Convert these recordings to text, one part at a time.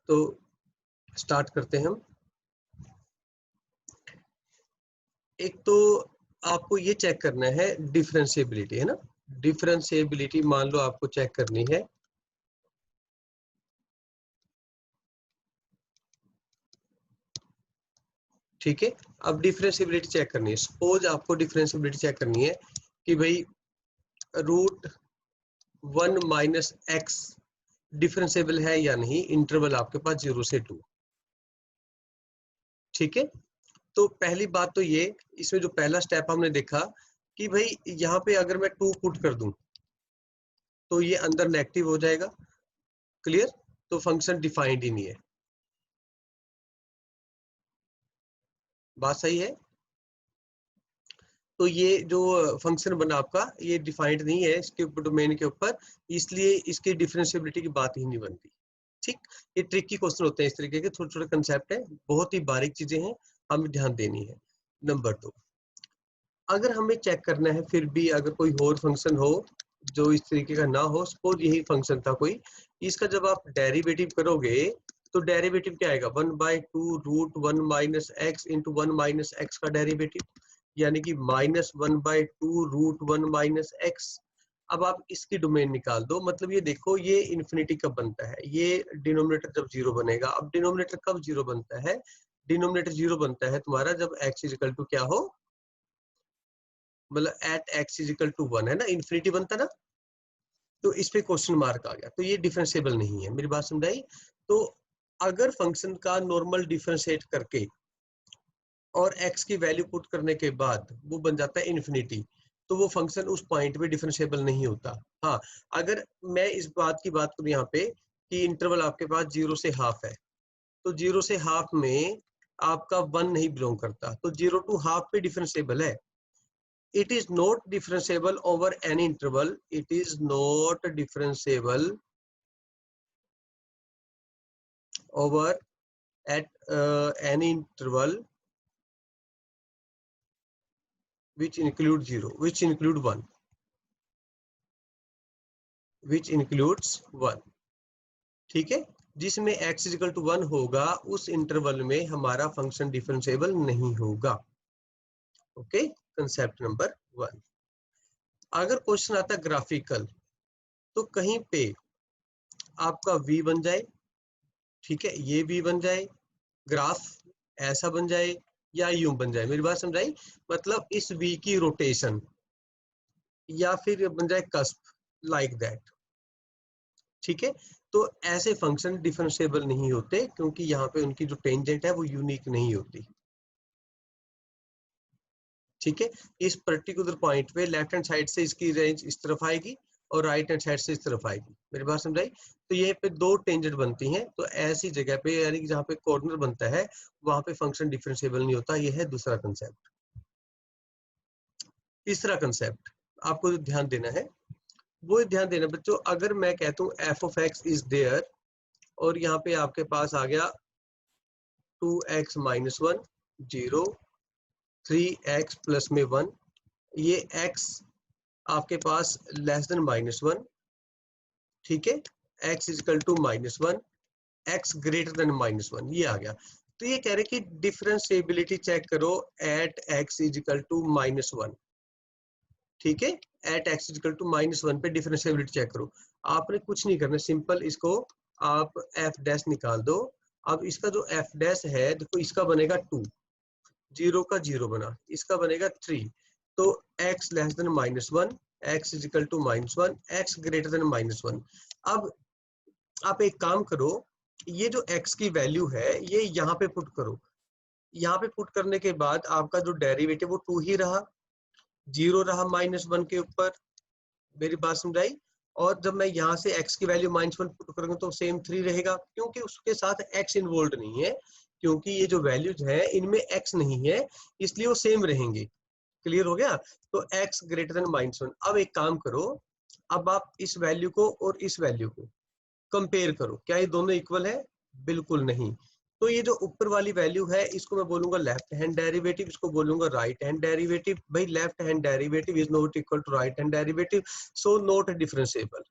तो स्टार्ट करते हैं हम। एक तो आपको ये चेक करना है डिफरेंशिएबिलिटी, है ना। डिफरेंशिएबिलिटी मान लो आपको चेक करनी है। ठीक है, अब डिफरेंशिएबिलिटी चेक करनी है। सपोज आपको डिफरेंशिएबिलिटी चेक करनी है कि भाई √1 माइनस एक्स डिफरेंशिएबल है या नहीं, इंटरवल आपके पास 0 से 2। ठीक है, तो पहली बात तो ये, इसमें जो पहला स्टेप हमने देखा कि भाई यहाँ पे अगर मैं 2 पुट कर दूं तो ये अंदर नेगेटिव हो जाएगा। क्लियर, तो फंक्शन डिफाइंड ही नहीं है। बात सही है। तो ये जो फंक्शन बना आपका, ये डिफाइंड नहीं है इसके ऊपर, डोमेन के ऊपर, इसलिए इसकी डिफरेंशिएबिलिटी की बात ही नहीं बनती। ठीक, ये ट्रिकी क्वेश्चन होते हैं, इस तरीके के छोटे छोटे कंसेप्ट है, बहुत ही बारीक चीजें हैं, हमें ध्यान देनी है। नंबर 2, अगर हमें चेक करना है फिर भी अगर कोई और फंक्शन हो जो इस तरीके का ना हो, सपोज यही फंक्शन था कोई, इसका जब आप डेरिवेटिव करोगे तो डेरिवेटिव क्या आएगा, 1/2 √1 minus x into 1 minus x का डेरिवेटिव, यानी कि -1/2 √1 माइनस एक्स। अब आप इसकी डोमेन निकाल दो, मतलब ये देखो ये इन्फिनिटी कब बनता है, ये डिनोमिनेटर जब 0 बनेगा। अब डिनोमिनेटर कब 0 बनता है, डिनोमिनेटर 0 बनता है तुम्हारा जब x इक्वल टू क्या हो, मतलब एट x इक्वल टू 1, है ना, इन्फिनिटी बनता ना। तो इस पे क्वेश्चन मार्क आ गया, तो ये डिफरेंशिएबल नहीं है। मेरी बात समझाई। तो अगर फंक्शन का नॉर्मल डिफरेंशिएट करके और x की वैल्यू पुट करने के बाद वो बन जाता है इन्फिनिटी, तो वो फंक्शन उस पॉइंट पे डिफरेंशिएबल नहीं होता। हाँ, अगर मैं इस बात की बात करूँ यहाँ पे कि इंटरवल आपके पास 0 से हाफ है, तो 0 से हाफ में आपका 1 नहीं बिलोंग करता, तो 0 टू हाफ पे डिफरेंशिएबल है। It is not differentiable over any interval. It is not differentiable over at any interval which includes 0, which include 1, which includes 1। ठीक है, जिसमें x इक्वल टू 1 होगा उस इंटरवल में हमारा फंक्शन डिफरेंशिएबल नहीं होगा। Okay, concept number 1। अगर क्वेश्चन आता है ग्राफिकल, तो कहीं पे आपका v बन जाए, ठीक है, ये v बन जाए, ग्राफ ऐसा बन जाए या यूं बन जाए। मेरी बात समझाई, मतलब इस v की रोटेशन, या फिर बन जाए कस्प, लाइक दैट। ठीक है, तो ऐसे फंक्शन डिफरेंशिएबल नहीं होते क्योंकि यहाँ पे उनकी जो टेंजेंट है वो यूनिक नहीं होती। ठीक है, इस पर्टिकुलर पॉइंट पे लेफ्ट हैंड साइड से इसकी रेंज इस तरफ आएगी और राइट हैंड साइड से इस तरफ आएगी। मेरी बात समझाई। तो ये पे दो टेंजेंट बनती हैं, तो ऐसी जगह पे यानी कि जहाँ पे कॉर्नर बनता है वहां पे फंक्शन डिफरेंशिएबल नहीं होता। ये है दूसरा कंसेप्ट। तीसरा कंसेप्ट आपको जो ध्यान देना है वो ध्यान देना बच्चों, अगर मैं कहता हूँ F of X is there और यहाँ पे आपके पास आ गया 2x माइनस 1 0 3x प्लस में 1, ये x आपके पास लेस देन -1, ठीक है, x equal to -1, x greater than -1, ये आ गया। तो ये कह रहे कि डिफरेंशिएबिलिटी चेक करो एट x इक्वल टू -1। ठीक है, एट x इक्वल टू -1 पे डिफरेंशिएबिलिटी चेक करो। आपने कुछ नहीं करना, सिंपल इसको आप f डैश निकाल दो। अब इसका जो f डैश है देखो, इसका बनेगा 2, 0 का 0 बना, इसका बनेगा 3, तो x less than -1, x is equal to -1, x greater than -1। अब आप एक काम करो, ये जो x की वैल्यू है ये यहाँ पे पुट करो। यहाँ पे पुट करने के बाद आपका जो डेरिवेटिव वो 2 ही रहा, 0 रहा -1 के ऊपर। मेरी बात समझाई। और जब मैं यहाँ से x की वैल्यू -1 पुट करूंगा तो सेम 3 रहेगा, क्योंकि उसके साथ x इन्वॉल्व नहीं है, क्योंकि ये जो वैल्यूज है इनमें x नहीं है, इसलिए वो सेम रहेंगे। क्लियर हो गया। तो x ग्रेटर देन -1। अब एक काम करो, अब आप इस वैल्यू को और इस वैल्यू को कंपेयर करो, क्या ये दोनों इक्वल है? बिल्कुल नहीं। तो ये जो ऊपर वाली वैल्यू है इसको मैं बोलूंगा लेफ्ट हैंड डेरिवेटिव, इसको बोलूंगा राइट हैंड डेरिवेटिव। भाई left hand derivative is not equal to right hand derivative, so not differentiable.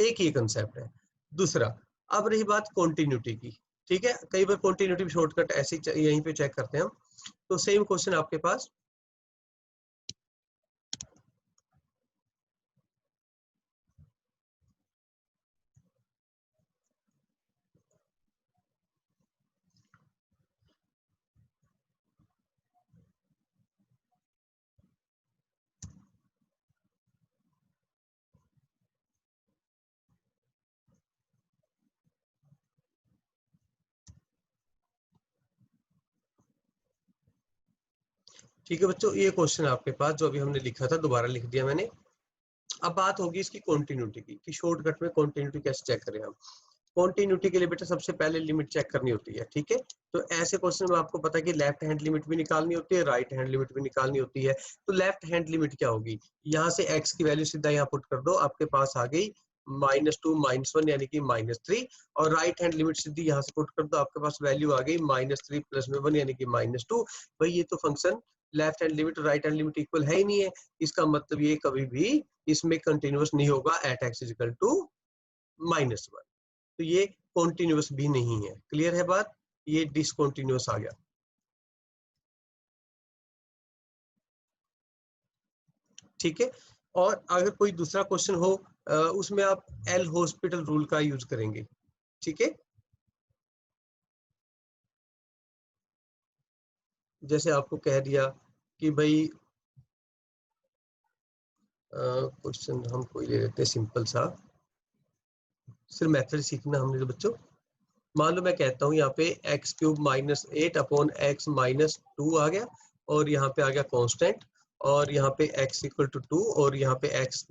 एक ही कंसेप्ट है। दूसरा, अब रही बात कॉन्टिन्यूटी की, ठीक है। कई बार कॉन्टिन्यूटी शॉर्टकट ऐसे यहीं पे चेक करते हैं हम। तो सेम क्वेश्चन आपके पास, ठीक है बच्चों, ये क्वेश्चन आपके पास जो अभी हमने लिखा था दोबारा लिख दिया मैंने। अब बात होगी इसकी कॉन्टिन्यूटी की, कि शॉर्टकट में कॉन्टिन्यूटी कैसे चेक करें हम। कॉन्टिन्यूटी के लिए बेटा सबसे पहले लिमिट चेक करनी होती है, ठीक है। तो ऐसे क्वेश्चन में आपको पता है कि लेफ्ट हैंड लिमिट भी निकालनी होती है, राइट हैंड लिमिट भी निकालनी होती है। तो लेफ्ट हैंड लिमिट क्या होगी, यहाँ से x की वैल्यू सीधा यहाँ पुट कर दो, आपके पास आ गई -2 -1 यानी कि -3। और राइट हैंड लिमिट सीधी यहाँ से पुट कर दो, आपके पास वैल्यू आ गई -3 + 1 यानी कि -2। भाई ये तो फंक्शन लेफ्ट हैंड लिमिट और राइट हैंड लिमिट इक्वल है ही नहीं है, इसका मतलब ये कभी भी इसमें कंटिन्यूअस नहीं होगा एट x = -1। तो ये कॉन्टिन्यूअस भी नहीं है। क्लियर है बात, ये डिसकॉन्टिन्यूअस आ गया, ठीक है। और अगर कोई दूसरा क्वेश्चन हो उसमें आप एल हॉस्पिटल रूल का यूज करेंगे, ठीक है। जैसे आपको कह दिया कि भाई क्वेश्चन हम कोई ले लेते हैं सिंपल सा, सिर्फ मेथड सीखना हमने तो बच्चों। मान लो मैं कहता हूँ यहाँ पे x³ -8 अपॉन x -2 आ गया, और यहाँ पे आ गया कांस्टेंट, और यहाँ पे x = 2 और यहाँ पे x,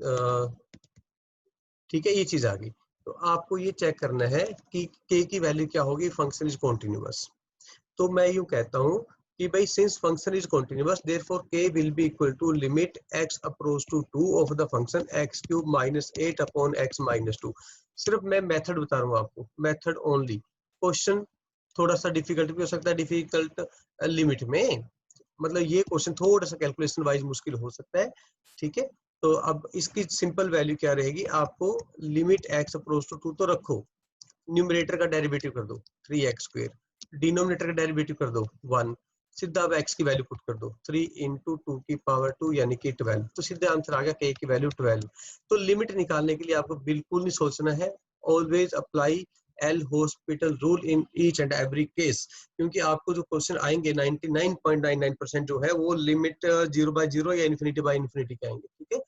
ठीक है, ये चीज आ गई। तो आपको ये चेक करना है कि k की वैल्यू क्या होगी, फंक्शन इज कॉन्टिन्यूअस। तो मैं यूं कहता हूँ कि भाई since function is continuous therefore k will be equal to limit x approach to 2 of the function x³ -8 upon x -2। सिर्फ मैं मेथड बता रहा हूँ आपको, मेथड ओनली। क्वेश्चन थोड़ा सा डिफिकल्ट भी हो सकता है, डिफिकल्ट लिमिट में, मतलब ये क्वेश्चन थोड़ा सा कैलकुलेशन वाइज मुश्किल हो सकता है, ठीक है। तो अब इसकी सिंपल वैल्यू क्या रहेगी, आपको लिमिट x अप्रोच टू 2 तो रखो, न्यूमरेटर का डेरिवेटिव कर दो 3x², डिनोमिनेटर का डेरिवेटिव कर दो 1, सीधा अब x की वैल्यू पुट कर दो 3 × 2⁴ यानी कि 12। तो सीधे आंसर आ गया k की वैल्यू 12। तो लिमिट निकालने के लिए आपको बिल्कुल नहीं सोचना है, always apply L hospital rule in each and every case, क्योंकि आपको जो क्वेश्चन आएंगे 99.99% जो है वो लिमिट 0/0 या ∞/∞ के आएंगे, ठीक है।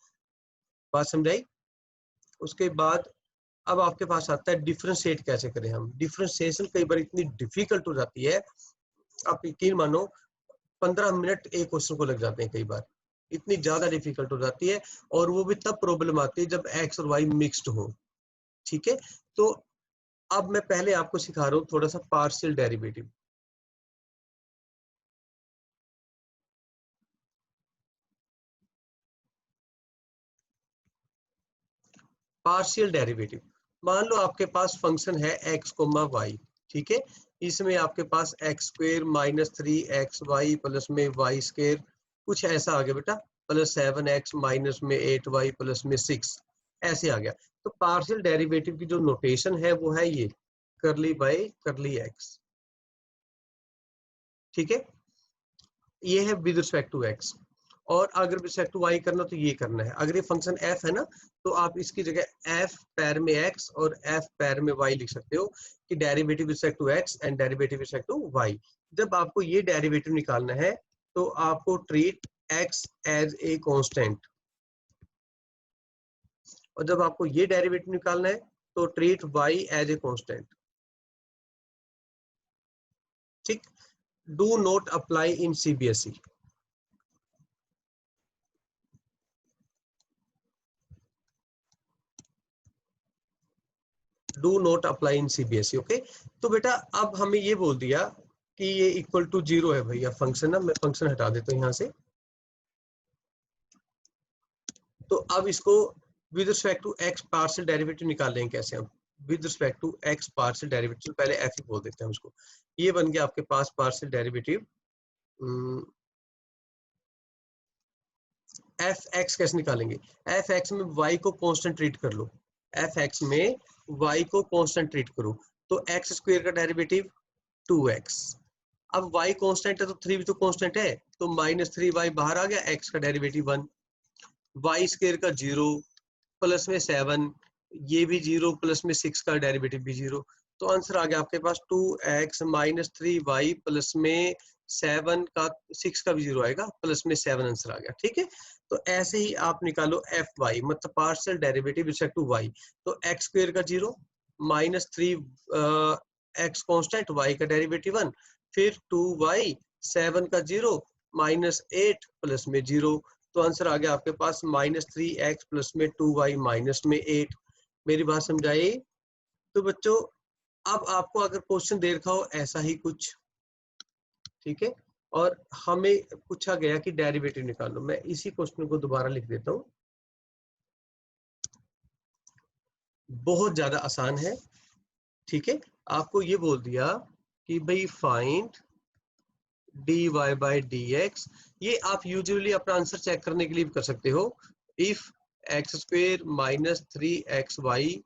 बात समझाई। उसके बाद अब आपके पास आता है डिफरेंशिएट कैसे करें हम। डिफरेंशिएशन कई बार इतनी डिफिकल्ट हो जाती है, आप यकीन मानो 15 मिनट एक क्वेश्चन को लग जाते हैं कई बार, इतनी ज्यादा डिफिकल्ट हो जाती है। और वो भी तब प्रॉब्लम आती है जब एक्स और वाई मिक्स्ड हो, ठीक है। तो अब मैं पहले आपको सिखा रहा हूँ थोड़ा सा पार्शियल डेरिवेटिव। पार्शियल डेरिवेटिव, मान लो आपके पास फंक्शन है x, y, ठीक है। इसमें आपके पास x² -3xy प्लस में y², कुछ ऐसा आ गया बेटा, +7x माइनस में 8y प्लस में 6, ऐसे आ गया। तो पार्शियल डेरिवेटिव की जो नोटेशन है वो है ये करली बाय करली x, ठीक है। ये है विद रिस्पेक्ट टू x। और अगर रिस्पेक्ट टू y करना तो ये करना है, अगर ये फंक्शन f है ना, तो आप इसकी जगह f पैर में x और f पैर में y लिख सकते हो, कि derivative respect to x and derivative respect to y। जब आपको ये डेरिवेटिव निकालना है तो आपको treat x as a constant, और जब आपको ये डेरिवेटिव निकालना है तो treat y as a constant, ठीक। Do not apply in CBSE। Do not apply in CBSE, okay. तो बेटा अब हमें ये बोल दिया कि ये इक्वल टू 0 है भैया फंक्शन, ना मैं फंक्शन हटा देता हूँ यहाँ से। तो अब इसको with respect to x partial derivative निकाल लेंगे कैसे हम, with respect to x partial derivative, पहले f ही बोल देते हैं उसको। ये बन गया आपके पास पार्शियल डेरिवेटिव f(x) कैसे निकालेंगे, f(x) में y को कांस्टेंट ट्रीट कर लो, एफ एक्स में y को कांस्टेंट ट्रीट करो, तो एक्स स्क्वायर का डेरिवेटिव 2x। अब y कांस्टेंट है तो 3 भी तो कांस्टेंट है, तो -3y बाहर आ गया, x का डेरिवेटिव 1, y स्क्वायर का 0 प्लस में 7, ये भी 0 प्लस में 6 का डेरिवेटिव भी 0, तो आंसर आ गया आपके पास 2x - 3y प्लस में 7 का 6 का भी 0 आएगा, प्लस में 7 आंसर आ गया। ठीक है, तो ऐसे ही आप निकालो एफ वाई, मतलब partial derivative respect to Y, तो एक्स स्क्वायर का 0 -3 एक्स कांस्टेंट, वाई का डेरिवेटिव 1, फिर 2y 7 का 0 -8 प्लस में 0, तो आंसर आ गया आपके पास -3x प्लस में 2y माइनस में 8। मेरी बात समझाई? तो बच्चों अब आपको अगर क्वेश्चन दे रखा हो ऐसा ही कुछ, ठीक है, और हमें पूछा गया कि डेरिवेटिव निकालो, मैं इसी क्वेश्चन को दोबारा लिख देता हूँ, बहुत ज्यादा आसान है। ठीक है, आपको ये बोल दिया कि भाई फाइंड dy बाई dx, ये आप यूजुअली अपना आंसर चेक करने के लिए भी कर सकते हो। If x square -3xy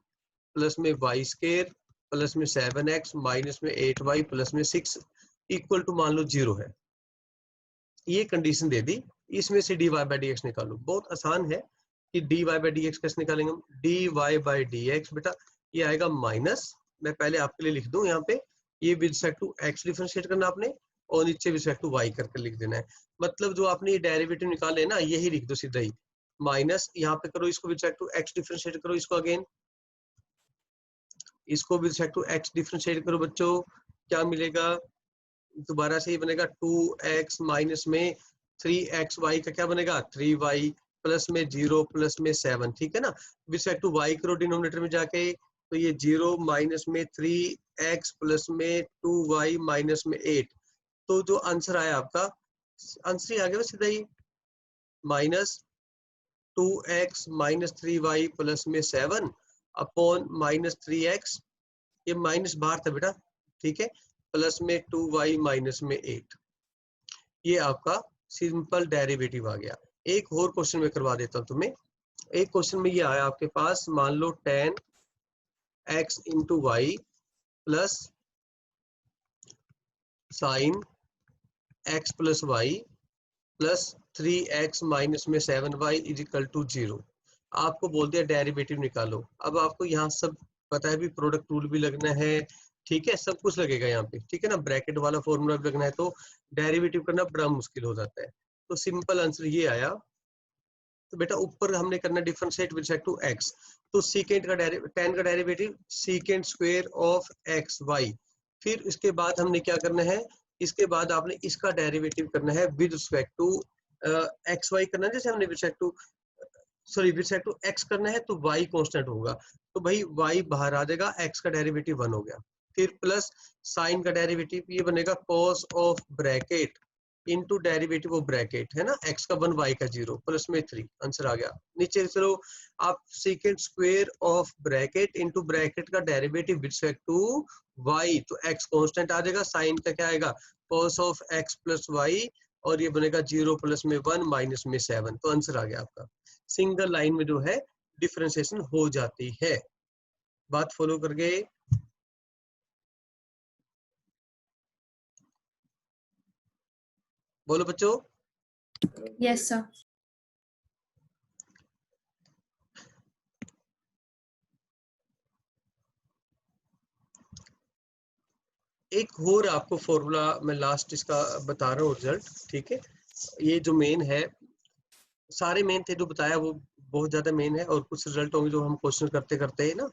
plus में वाई स्क्वेयर प्लस में 7x माइनस में 8y प्लस में 6 इक्वल टू मान लो 0 है, ये कंडीशन दे दी, इसमें से dy बाई dx निकालो। बहुत आसान है कि dy बाई dx कैसे निकालेंगे हम। dy बाई dx बेटा ये आएगा माइनस, मैं पहले आपके लिए लिख दूं यहाँ पे, ये with respect to x differentiate करना आपने, और नीचे विद रिस्पेक्ट टू y करके लिख देना है। मतलब जो आपने ये डेरिवेटिव निकाले ना, यही लिख दो सीधा ही, माइनस यहाँ पे करो, इसको with respect to x differentiate करो, इसको अगेन इसको with respect to x differentiate करो बच्चों, क्या मिलेगा, दोबारा से ही बनेगा 2x माइनस में 3xy का क्या बनेगा 3y प्लस में 0 प्लस में 7। ठीक है ना, विद रिस्पेक्ट टू y करो डिनोमिनेटर में जाके, तो ये 0 माइनस में 3x प्लस में 2y माइनस में 8, तो जो आंसर आया आपका, आंसर ही आ गया सीधा ही, minus 2x minus 3y plus में 7 अपॉन -3x, ये माइनस बाहर था बेटा, ठीक है, प्लस में 2y माइनस में 8, ये आपका सिंपल डेरिवेटिव आ गया। एक और क्वेश्चन में करवा देता हूं तुम्हें। एक क्वेश्चन में ये आया आपके पास, मान लो 10x into Y plus sine x plus Y plus 3x minus में 7y इज इक्वल टू 0। आपको बोल दिया डेरिवेटिव निकालो। अब आपको यहाँ सब पता है भी, प्रोडक्ट रूल भी लगना है, ठीक है, सब कुछ लगेगा यहाँ पे, ठीक है ना, ब्रैकेट वाला फॉर्मूला भी लगना है, तो डेरिवेटिव करना बड़ा मुश्किल हो जाता है। तो सिंपल आंसर ये आया। तो बेटा ऊपर हमने करना differentiate with respect to x, तो सीकेंट का 10 का derivative secant square of X Y, फिर इसके बाद हमने क्या करना है, इसके बाद आपने इसका डेरिवेटिव करना है with respect to X Y करना है, जैसे हमने with respect to sorry with respect to X करना है, तो y कांस्टेंट होगा, तो भाई y बाहर आ जाएगा, x का डेरिवेटिव 1 हो गया, फिर प्लस साइन का डेरिवेटिव ये बनेगा cos of bracket into derivative of bracket, है ना, x का 1 y का 0 प्लस में 3, आंसर आ गया। नीचे चलो आप second square of bracket into bracket का derivative with respect to y, तो x कांस्टेंट आ जाएगा, साइन का क्या आएगा cos of x plus y, और ये बनेगा 0 प्लस में 1 माइनस में 7, तो आंसर आ गया आपका। सिंगल लाइन में जो है डिफरेंशिएशन हो जाती है। बात फॉलो कर गए? बोलो बच्चों। Yes sir. एक और आपको फॉर्मूला मैं लास्ट इसका बता रहा हूँ रिजल्ट, ठीक है, ये जो मेन है, सारे मेन थे जो बताया वो बहुत ज्यादा मेन है, और कुछ रिजल्ट होंगे जो हम क्वेश्चन करते करते ना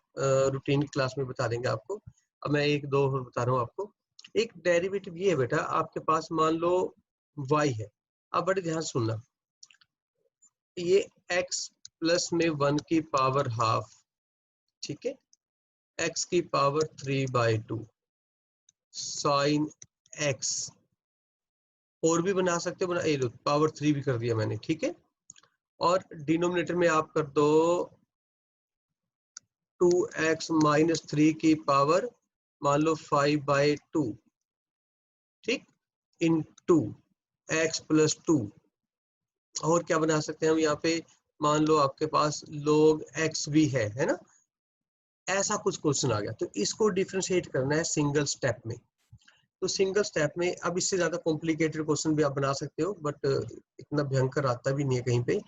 रूटीन क्लास में बता देंगे आपको। अब मैं एक दो और बता रहा हूँ आपको। एक डेरिवेटिव ये है बेटा, आपके पास मान लो y है, अब बड़े ध्यान से सुनना, ये x प्लस में 1 की पावर हाफ, ठीक है, x की पावर 3/2 साइन x, और भी बना सकते हो, बना ये लो पावर 3 भी कर दिया मैंने, ठीक है, और डिनोमिनेटर में आप कर दो 2x माइनस 3 की पावर मान लो 5/2, ठीक, इन 2 x प्लस 2, और क्या बना सकते हैं हम यहाँ पे, मान लो आपके पास log x भी है ना, ऐसा कुछ क्वेश्चन आ गया, तो इसको डिफरेंशिएट करना है सिंगल स्टेप में। तो सिंगल स्टेप में अब इससे ज्यादा कॉम्प्लिकेटेड क्वेश्चन भी आप बना सकते हो, बट इतना भयंकर आता भी नहीं है कहीं पे।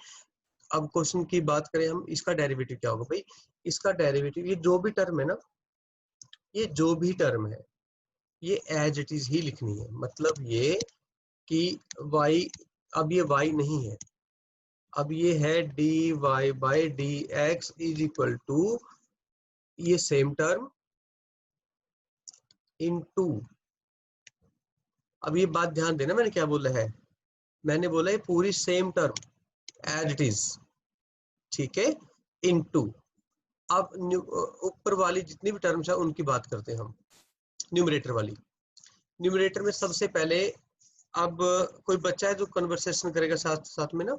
अब क्वेश्चन की बात करें हम, इसका डेरिवेटिव क्या होगा भाई? इसका डेरिवेटिव, ये जो भी टर्म है ना, ये जो भी टर्म है, ये एज इट इज ही लिखनी है। मतलब ये कि y, अब ये y नहीं है, अब ये है dy by D X is equal to ये सेम टर्म इन टू। अब ये बात ध्यान देना, मैंने क्या बोला है, मैंने बोला है पूरी same term as it is, ठीक है, इन टू। अब ऊपर वाली जितनी भी टर्म्स है उनकी बात करते हैं हम, न्यूमरेटर वाली। न्यूमरेटर में सबसे पहले, अब कोई बच्चा है जो कन्वर्सेशन करेगा साथ साथ में ना,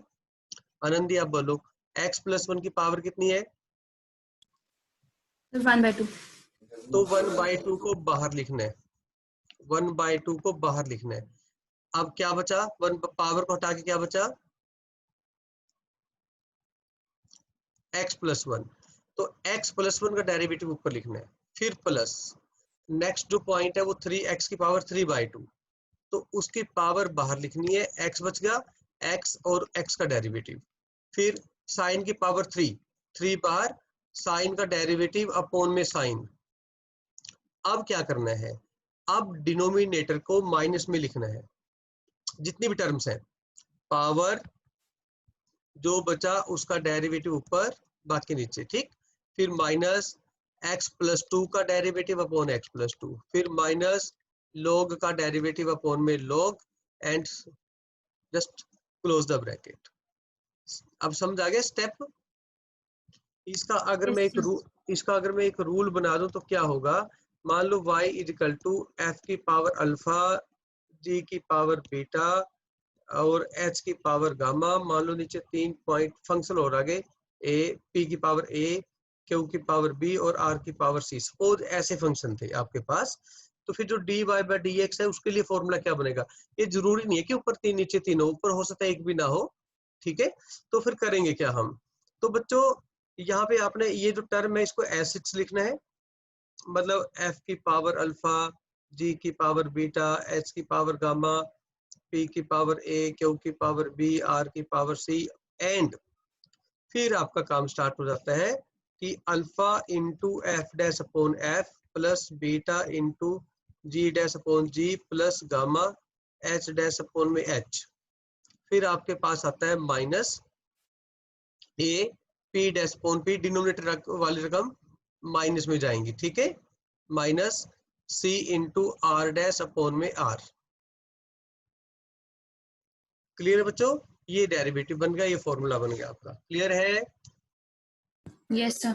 आनंदी आप बोलो, x प्लस 1 की पावर कितनी है? 1/2. तो 1/2 को बाहर लिखना है, 1/2 को बाहर लिखना है। अब क्या बचा? 1 पावर को हटा के क्या बचा? x plus 1। तो x प्लस 1 का डेरिवेटिव ऊपर लिखना है, फिर प्लस नेक्स्ट जो पॉइंट है वो 3x की पावर 3/2, तो उसकी पावर बाहर लिखनी है, x बच गया, x और x का डेरिवेटिव, फिर साइन की पावर 3, 3 बाहर, साइन का डेरिवेटिव अपॉन में साइन। अब क्या करना है, अब डिनोमिनेटर को माइनस में लिखना है, जितनी भी टर्म्स हैं, पावर जो बचा उसका डेरिवेटिव ऊपर, बाकी नीचे, ठीक। फिर माइनस x प्लस 2 का डेरिवेटिव अपॉन x प्लस 2, फिर माइनस log का डेरिवेटिव अपॉन में log, and just close the bracket. अब समझ आ गया स्टेप? इसका अगर Yes, मैं sir. इसका अगर मैं एक रूल बना दूं तो क्या होगा, मान लो y इज इक्वल टू f की पावर अल्फा, g की पावर बीटा और h की पावर गामा। मान लो नीचे 3 पॉइंट फंक्शन और आगे a, p की पावर a, q की पावर b और r की पावर c। सपोज ऐसे फंक्शन थे आपके पास, तो फिर जो dy बाई dx है उसके लिए फॉर्मूला क्या बनेगा? ये जरूरी नहीं है कि ऊपर 3 नीचे 3 हो, ऊपर हो सकता है एक भी ना हो, ठीक है। तो फिर करेंगे क्या हम, तो बच्चों यहाँ पे आपने ये जो टर्म है इसको एसिड्स लिखना है, मतलब f की पावर अल्फा, g की पावर बीटा, h की पावर गामा, p की पावर a, q की पावर b, r की पावर c, एंड फिर आपका काम स्टार्ट हो जाता है कि alpha into f dash upon f plus beta into g dash upon g plus gamma h dash upon में एच। फिर आपके पास आता है minus a p dash upon p, denominator वाली रकम माइनस में जाएंगी, ठीक है, minus C into R dash upon में आर। क्लियर है बच्चों? ये डेरिवेटिव बन गया, ये फॉर्मूला बन गया आपका। क्लियर है? Yes, sir.